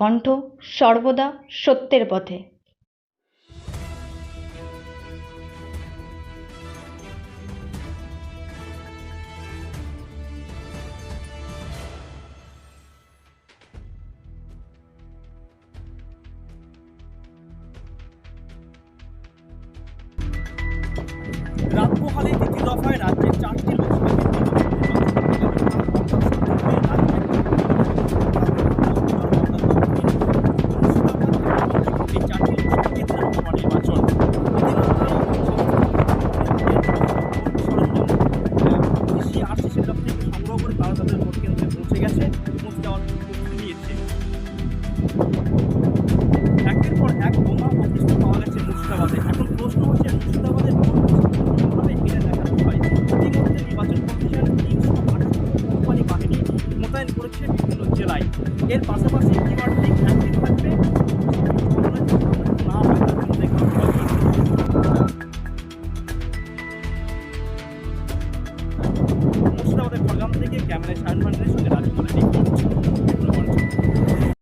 কণ্ঠ, সর্বদা সত্যের পথে। রাতমহলে দ্বিতীয় দফায় রাজ্যের 4টি লোকসভা নির্বাচন সংগ্রহ করে তারা তাদের ভোট কেন্দ্রে পৌঁছে গেছে, পৌঁছে যাওয়ার প্রস্তুতি নিয়েছে। একের পর এক বোমা ও পিস্তল পাওয়া গেছে মুর্শিদাবাদে। এখন প্রশ্ন হচ্ছে মুর্শিদাবাদের কিভাবে ঘিরে দেখানো হয়। ইতিমধ্যে নির্বাচন কমিশন 308 কোম্পানি বাহিনী মোতায়েন করেছে বিভিন্ন জেলায়। এর পাশাপাশি কিবারটি অ্যাক্টিভ থাকবে না হয় তার জন্য দেখা হবে। মুর্শিদাবাদের খড়গ্রাম থেকে ক্যামেরায় শাহরুখ খানের সঙ্গে রাজকুমার।